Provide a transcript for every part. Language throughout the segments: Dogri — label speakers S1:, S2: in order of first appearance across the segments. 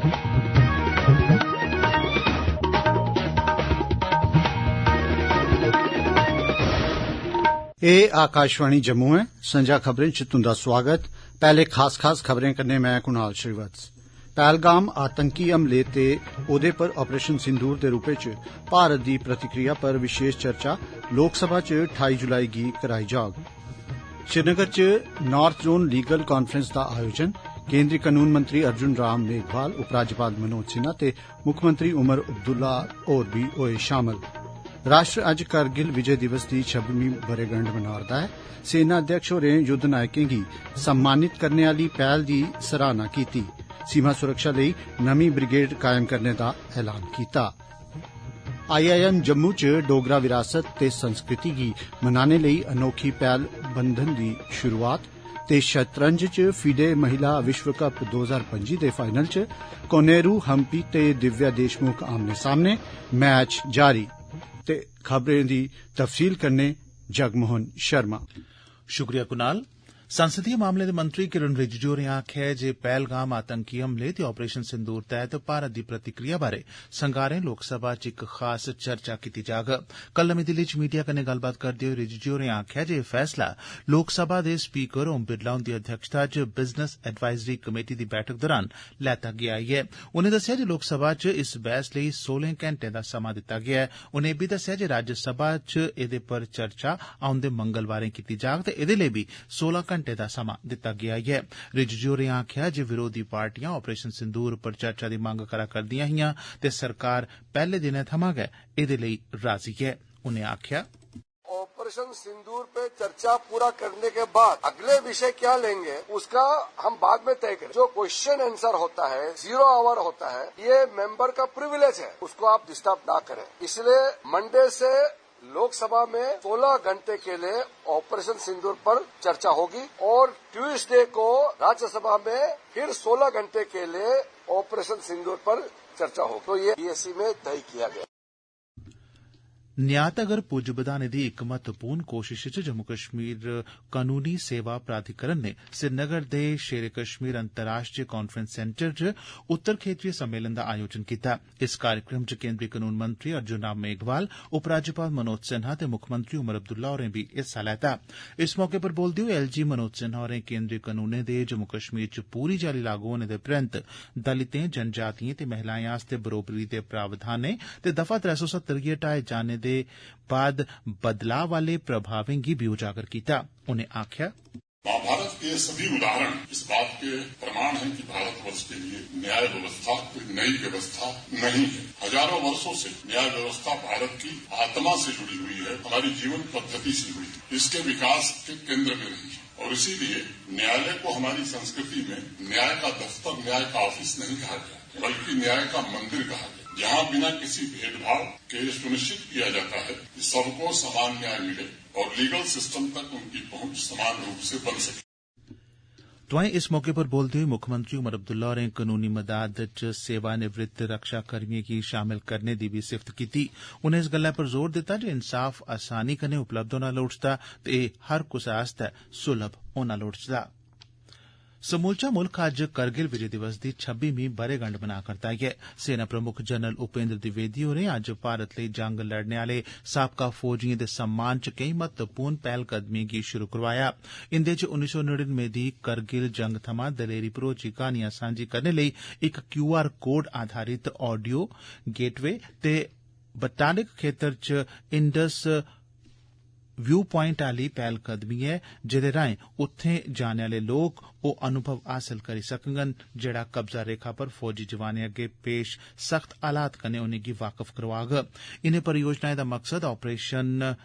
S1: ए आकाशवाणी जम्मू है। संजा खबरें च तुंदा स्वागत। पहले खास खबरें कन्नै मैं कुणाल श्रीवत्स। पहलगाम आतंकी हमले ते ओदे पर ऑपरेशन सिंदूर दे रूपै च भारत दी प्रतिक्रिया पर विशेष चर्चा लोक सभा च 28 जुलाई गी कराई जाग। श्रीनगर च नार्थ जोन लीगल कांफ्रेंस दा आयोजन। केंद्री कानून मंत्री अर्जुन राम मेघवाल, उपराज्यपाल मनोज सिन्हा ते मुक्खमंत्री उमर अब्दुल्ला होर भी होए शामल। राष्ट्र अज्ज करगिल विजय दिवस दी 26वीं बरेगंढ मना'रदा ऐ। सेना अध्यक्ष होरें युद्ध नायकें गी सम्मानित करने आली पैहल दी सराहना कीती। सीमा सुरक्षा लेई नमीं ब्रिगेड कायम करने दा ऐलान कीता। IIM जम्मू च डोगरा विरासत ते संस्कृति गी मनाने लेई अनोखी पैहल बंधन दी शुरुआत। ते शतरंज च फीडे महिला विश्व कप 2025 दे फाइनल च कोनेरू हम्पी ते दिव्या देशमुख आमने सामने। मैच जारी। ते खबरें दी तफसील कन्नै जगमोहन शर्मा।
S2: शुक्रिया कुणाल। संसदीय मामले दे मंत्री किरण रिजिजू होरें आखेआ ऐ जे पहलगाम आतंकी हमले ते ऑपरेशन सिंदूर तैह्त भारत दी प्रतिक्रिया बारै संगारें लोकसभा च इक खास चर्चा कीती जाग। कल नमीं दिल्ली च मीडिया कन्नै गल्लबात करदे होई रिजिजू होरें आखेआ जे एह फैसला लोकसभा दे स्पीकर ओम बिरला हुंदी अध्यक्षता च बिजनेस एडवाइजरी कमेटी दी बैठक दौरान लैता गेआ ऐ। उनें दस्सेआ जे लोकसभा च इस बहस लेई 16 घैंटें दा समां दित्ता गेआ ऐ। उनें इब्बी दस्सेआ जे राज्यसभा च एह्दे पर चर्चा औंदे मंगलवारें कीती जाग ते एह्दे लेई बी 16 घैंटे दा समां दित्ता गेआ ऐ। रिजिजू होरें आखेआ जे विरोधी पार्टियां ऑपरेशन सिंदूर पर चर्चा दी मंग करा करदियां हियां ते सरकार पैहले दिनै थमां गै एह्दे लेई राजी ऐ। उनें आखेआ
S3: ऑपरेशन सिंदूर पे चर्चा पूरा करने के बाद अगले विषय क्या लेंगे उसका हम बाद में तय करें। जो क्वेश्चन आंसर होता है 0 आवर होता है, ये मेंबर का प्रिविलेज है, उसको आप डिस्टर्ब ना करें। इसलिए मंडे से लोकसभा में 16 घंटे के लिए ऑपरेशन सिंदूर पर चर्चा होगी और ट्यूसडे को राज्यसभा में फिर 16 घंटे के लिए ऑपरेशन सिंदूर पर चर्चा होगी। तो ये बीएससी में तय किया गया।
S2: न्याय तगर पुज्ज बधाने दी इक महत्वपूर्ण कोशिश च जम्मू कश्मीर कानूनी सेवा प्राधिकरण ने श्रीनगर दे शेरे कश्मीर अंतर्राष्ट्रीय कांफ्रेंस सेंटर च उत्तर क्षेत्रीय सम्मेलन दा आयोजन कीता। इस कार्यक्रम च केंद्री कानून मंत्री अर्जुन राम मेघवाल, उपराज्यपाल मनोज सिन्हा ते मुक्खमंत्री उमर अब्दुल्ला होरें भी हिस्सा लैता। इस मौके पर बोलदे होई एलजी मनोज सिन्हा होरें केंद्री कानूनें दे जम्मू कश्मीर च पूरी चाल्ली लागू होने दे परैंत दलितें, जनजातिएं ते महिलाएं आस्तै बरोबरी दे प्रावधानें ते दफा 370 गी हटाए जाने दे बाद बदलाव वाले प्रभावें गी भी उजागर किया। उन्हें आख्या
S4: महाभारत के सभी उदाहरण इस बात के प्रमाण हैं कि भारतवर्ष के लिए न्याय व्यवस्था कोई नई व्यवस्था नहीं है। हजारों वर्षों से न्याय व्यवस्था भारत की आत्मा से जुड़ी हुई है, हमारी जीवन पद्धति से जुड़ी है, इसके विकास के केंद्र में रही है। और इसीलिए न्यायालय को हमारी संस्कृति में न्याय का दफ्तर, न्याय का ऑफिस नहीं कहा गया, बल्कि न्याय का मंदिर कहा गया, जहाँ बिना किसी भेदभाव के सुनिश्चित किया जाता है कि सबको समान न्याय मिले और लीगल सिस्टम तक उनकी पहुंच समान रूप से बन सके।
S2: तोआईं इस मौके पर बोलदे होई मुक्खमंत्री उमर अब्दुल्ला होरें कानूनी मदाद च सेवानिवृत्त रक्षा कर्मियें गी शामिल करने दी बी सिफ्त कीती। उनें इस गल्लै पर जोर दित्ता जे इंसाफ आसानी कन्नै उपलब्ध होना लोड़चदा ते हर कुसै आस्तै सुलभ होना लोड़चदा। समूलचा मुल्ख अज्ज करगिल विजय दिवस दी 26वीं बरेगंढ मना करदा ऐ। सेना प्रमुख जनरल उपेंद्र द्विवेदी होरें अज्ज भारत लेई जंग लड़ने आले साबका फौजिएं दे सम्मान च केई महत्वपूर्ण पैह्लकदमिएं गी शुरू करोआया। इंदे च 1999 दी करगिल जंग थमां दलेरी भरोची कहानियां सांझी करने लेई इक QR कोड आधारित ऑडियो गेटवे ते बटालिक खेतर च इंडस व्यू प्वाइंट आली पैह्लकदमी ऐ, जेदे राएं उत्थें जाने आले लोक ओह् अनुभव हासल करी सकङन जेड़ा कब्जा रेखा पर फौजी जवानें अग्गे पेश सख्त हालात कन्नै उनेंगी वाकफ करोआग। इनें परियोजनाएं दा मकसद ऑपरेशन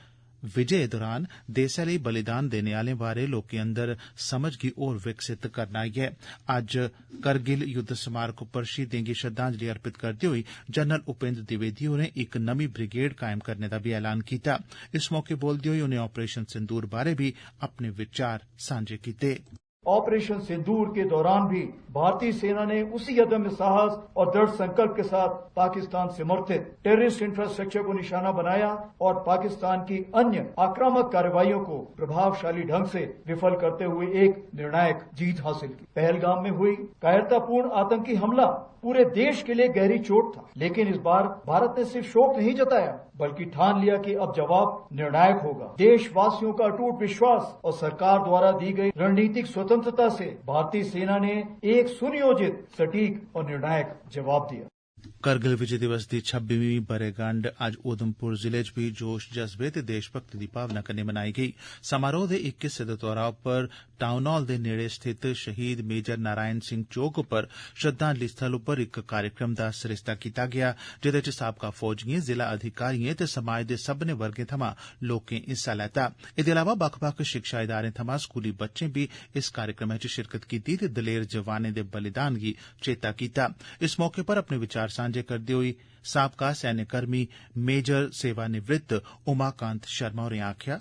S2: विजय दौरान देसै लेई बलिदान देने आलें बारै लोकें अंदर समझ गी होर विकसित करना ऐ। अज्ज करगिल युद्ध स्मारक उप्पर शहीदें गी श्रद्धांजलि अर्पित करदे होई जनरल उपेंद्र द्विवेदी होरें इक नमीं ब्रिगेड कायम करने दा बी ऐलान कीता। इस मौके बोलदे होई उनें ऑपरेशन सिंदूर बारै बी अपने विचार सांझे कीते।
S5: ऑपरेशन सिंदूर के दौरान भी भारतीय सेना ने उसी अदम्य साहस और दृढ़ संकल्प के साथ पाकिस्तान समर्थित टेररिस्ट इंफ्रास्ट्रक्चर को निशाना बनाया और पाकिस्तान की अन्य आक्रामक कार्रवाइयों को प्रभावशाली ढंग से विफल करते हुए एक निर्णायक जीत हासिल की। पहलगाम में हुई कायरतापूर्ण आतंकी हमला पूरे देश के लिए गहरी चोट था, लेकिन इस बार भारत ने सिर्फ शोक नहीं जताया बल्कि ठान लिया कि अब जवाब निर्णायक होगा। देशवासियों का अटूट विश्वास और सरकार द्वारा दी गई रणनीतिक स्वतंत्रता से भारतीय सेना ने एक सुनियोजित, सटीक और निर्णायक जवाब दिया।
S2: करगिल विजय दिवस की 26वीं बरेगंढ अज्ज उधमपुर जिले च भी जोश जज्बे ते देश भक्ति दी भावना कन्नै मनाई गई। समारोह दे इक हिस्से दे तौरा उप्पर टाउन हाल दे नेड़े स्थित शहीद मेजर नारायण सिंह चौक उप्पर श्रद्धांजलि स्थल उप्पर इक कार्यक्रम दा सरिस्ता कीता गया, जेदे च साबका फौजिएं, जिला अधिकारिएं ते समाज दे सब्भनें वर्गें थमां लोकें हिस्सा लैता। एह्दे अलावा बक्ख-बक्ख शिक्षा इदारें थमां स्कूली बच्चें बी इस कार्यक्रमै च शिरकत कीती ते दलेर जवानें दे बलिदान गी चेता कीता। इस मौके पर अपने विचार सांझे करदे होई साबका सैन्यकर्मी मेजर सेवानिवृत्त उमाकांत शर्मा होरें आखेआ,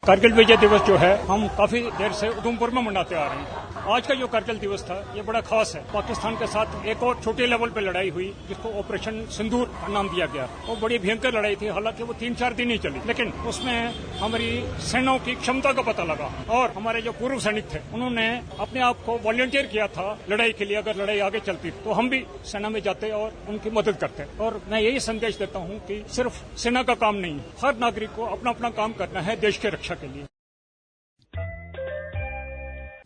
S6: कारगिल विजय दिवस जो है हम काफी देर से उधमपुर में मनाते आ रहे हैं। आज का जो कारगिल दिवस था ये बड़ा खास है। पाकिस्तान के साथ एक और छोटे लेवल पे लड़ाई हुई जिसको ऑपरेशन सिंदूर नाम दिया गया। वो बड़ी भयंकर लड़ाई थी, हालांकि वो 3-4 दिन ही चली, लेकिन उसमें हमारी सेनाओं की क्षमता का पता लगा और हमारे जो पूर्व सैनिक थे उन्होंने अपने आप को वॉलंटियर किया था लड़ाई के लिए। अगर लड़ाई आगे चलती तो हम भी सेना में जाते और उनकी मदद करते। और मैं यही संदेश देता हूँ कि सिर्फ सेना का काम नहीं, हर नागरिक को अपना अपना काम करना है देश की रक्षा के लिए।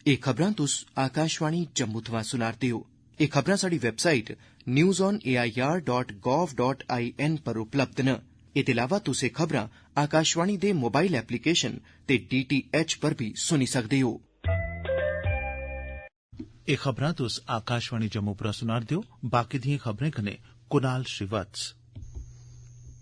S7: एह् खबरां तुस आकाशवाणी जम्मू थमां सुना'रदे हो। एह् खबरां साडी वैबसाइट newsonair.gov.in पर उपलब्ध न। एह्दे अलावा तुस एह् खबरां आकाशवाणी दे मोबाइल एप्लीकेशन ते DTH पर भी सुनी सकदे हो।
S2: एह् खबरां तुस आकाशवाणी जम्मू पर सुना'रदे हो। बाकी दिएं खबरें कन्नै कुनाल श्रीवत्स।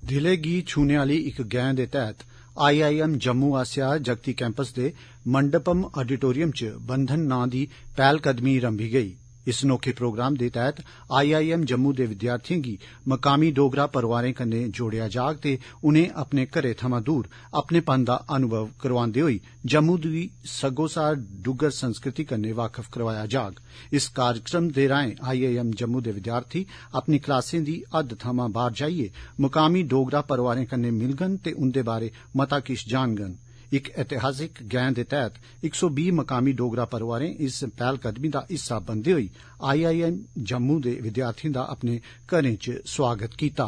S1: दिलै गी छूने आली इक गैं दे तैह्त IIM जम्मू आसेआ जगती कैंपस दे मंडपम ऑडिटोरियम च बंधन नां दी पैह्लकदमी रंभी गेई। इस अनोखे प्रोग्राम दे तैह्त IIM जम्मू दे विद्यार्थिएं गी मकामी डोगरा परोआरें कन्नै जोड़ेआ जाग ते उनें अपने घरै थमां दूर अपनेपन दा अनुभव करोआंदे होई जम्मू दी सग्गोसार डुग्गर संस्कृति कन्नै वाकफ करोआया जाग। इस कार्यक्रम दे राएं IIM जम्मू दे विद्यार्थी अपनी क्लासें दी हद थमां बाहर जाइयै मकामी डोगरा परोआरें कन्नै मिलगन ते उंदे बारै मता किश जानगन। इक ऐतिहासिक गैं दे तैह्त 120 मकामी डोगरा परोआरें इस पैह्लकदमी दा हिस्सा बनदे होई IIM जम्मू दे विद्यार्थिएं दा अपने घरें च स्वागत कीता।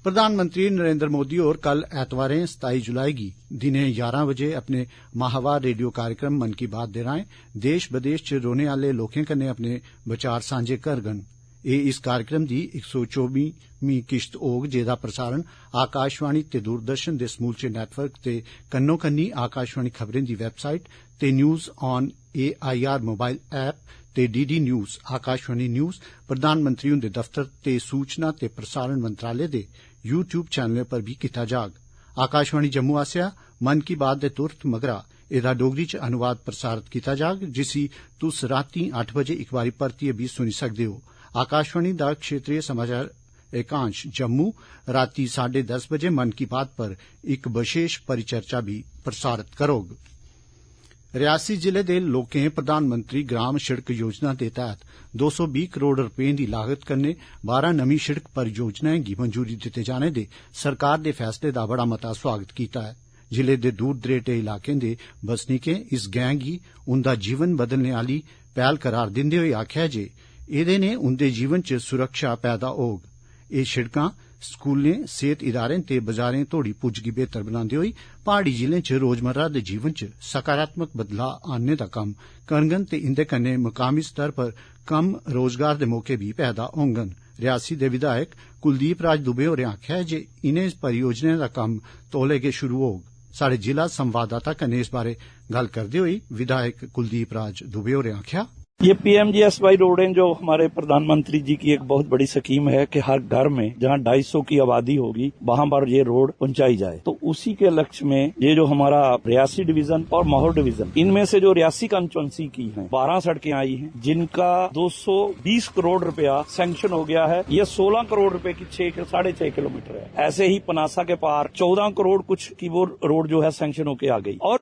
S1: प्रधानमंत्री नरेंद्र मोदी होर कल ऐतवारें 27 जुलाई गी दिनें 11 बजे अपने माहवार रेडियो कार्यक्रम मन की बात दे राएं देश बदेश च रौह्ने आले लोकें कन्नै अपने विचार सांझे करगन। एह् इस कार्यक्रम दी 124वीं किश्त होग, जेदा प्रसारण आकाशवाणी ते दूरदर्शन दे समूलचे नेटवर्क ते कन्नो कन्नी आकाशवाणी खबरें दी वैबसाइट ते news on AIR mobile app ते DD न्यूज, आकाशवाणी न्यूज, प्रधानमंत्री हुंदे दफ्तर ते सूचना ते प्रसारण मंत्रालय दे YouTube चैनलें पर भी कीता जाग। आकाशवाणी जम्मू आसेआ मन की बात दे तुरत मगरा एह्दा डोगरी च अनुवाद प्रसारित कीता जाग, जिसी तुस रातीं 8 बजे इक बारी परतियै भी सुनी सकदे हो। आकाशवाणी दा क्षेत्रीय समाचार एकांश जम्मू रातीं 10:30 बजे मन की बात पर इक विशेष परिचर्चा भी प्रसारित करोग। रियासी जिले दे लोकें प्रधानमंत्री ग्राम शिड़क योजना दे तैह्त 220 करोड़ रपें दी लागत कन्नै 12 नमीं शिड़क परियोजनाएं गी मंजूरी दित्ते जाने दे सरकार दे फैसले दा बड़ा मता स्वागत कीता है। जिले दे दूर दरेडे इलाकें दे बसनीकें इस गैं गी उंदा जीवन बदलने आली पैह्ल करार दिंदे होई आखेआ जे एह्दे ने उंदे जीवन च सुरक्षा पैदा होग। एह् शिड़कां स्कूलें, सेहत इदारें ते बाजारें तोड़ी पुज्ज गी बेहतर बनांदे होई पहाड़ी जिलें च रोजमर्रा दे जीवन च सकारात्मक बदलाव आनने दा कम्म करङन ते इंदे कन्नै मकामी स्तर पर कम्म रोजगार दे मौके भी पैदा होङन। रियासी दे विधायक कुलदीप राज दुबे होरें आखेआ जे इनें परियोजनाएं दा कम्म तौले गै शुरू होग। साढ़े जिला संवाददाता कन्नै इस बारे गल्ल करदे होई विधायक कुलदीप राज दुबे होरें आखेआ,
S8: ये PMGSY रोडें जो हमारे प्रधानमंत्री जी की एक बहुत बड़ी स्कीम है कि हर घर में जहां 250 की आबादी होगी वहां पर ये रोड पहुंचाई जाए। तो उसी के लक्ष्य में ये जो हमारा रियासी डिवीजन और माहौर डिवीजन, इनमें से जो रियासी कंस्टिट्यूंसी की हैं 12 सड़कें आई हैं, जिनका 220 करोड़ रुपया सैंक्शन हो गया है। ये 16 करोड़ रुपए की 6.5 किलोमीटर है। ऐसे ही पनासा के पार 14 करोड़ कुछ की वो रोड जो है सैंक्शन होके आ गई। और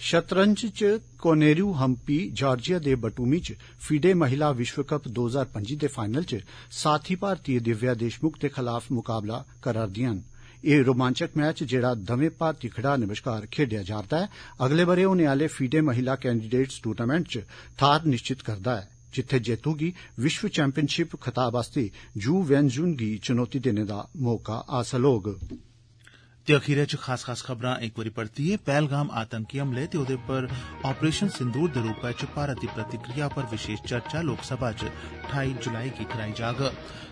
S1: शतरंज च कोनेरू हम्पी जार्जिया दे बटूमी च फीडे महिला विश्व कप 2025 दे फाइनल च साथी भारतीय दिव्या देशमुख दे खिलाफ मुकाबला करा'रदियां न। एह रोमांचक मैच जेड़ा दवें भारतीय खिडारने बश्कार खेडेआ जा'रदा ऐ, अगले बरे होने आले फीडे महिला कैंडिडेट्स टूर्नामेंट च थाहर निश्चित करदा ऐ, जित्थे जेतू गी विश्व चैंपियनशिप खिताब आस्तै जू वेनजुन गी चुनौती देने दा मौका हासल होग।
S2: ते अखीरै च खास खबरां इक बारी परतियै पहलगाम आतंकी हमले ते ओदे पर ऑपरेशन सिंदूर दे रूपै च भारत दी प्रतिक्रिया पर विशेष चर्चा लोकसभा च 28 जुलाई गी कराई जाग।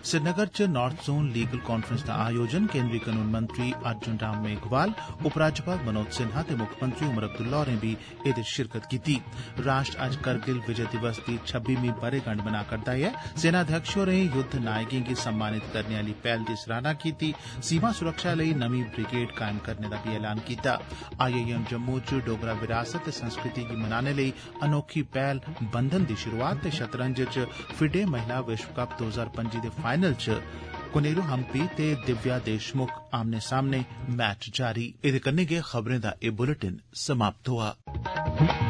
S2: श्रीनगर च नार्थ जोन लीगल कांफ्रेंस दा आयोजन केंद्रीय कानून मंत्री अर्जुन राम मेघवाल, उपराज्यपाल मनोज सिन्हा ते मुक्खमंत्री उमर अब्दुल्ला होरें बी एह्दे च शिरकत कीती। राष्ट्र अज्ज करगिल विजय दिवस दी 26वीं ब'रेगंड मना करदा ऐ। सेनाध्यक्ष होरें युद्ध नायकें गी सम्मानित करने आली पैह्ल दी सराहना कीती। सीमा सुरक्षा लेई नमीं ब्रिगेड कायम करने दा बी ऐलान कीता। IIM जम्मू च डोगरा विरासत ते संस्कृति गी मनाने लेई अनोखी पैह्ल बंधन दी शुरुआत ते शतरंज च फिडे महिला विश्व कप 2025 दे फाइनल च कोनेरू हम्पी ते दिव्या देशमुख आमने सामने मैच जारी। एह्दे कन्नै गै खबरें दा एह् बुलेटिन समाप्त होआ।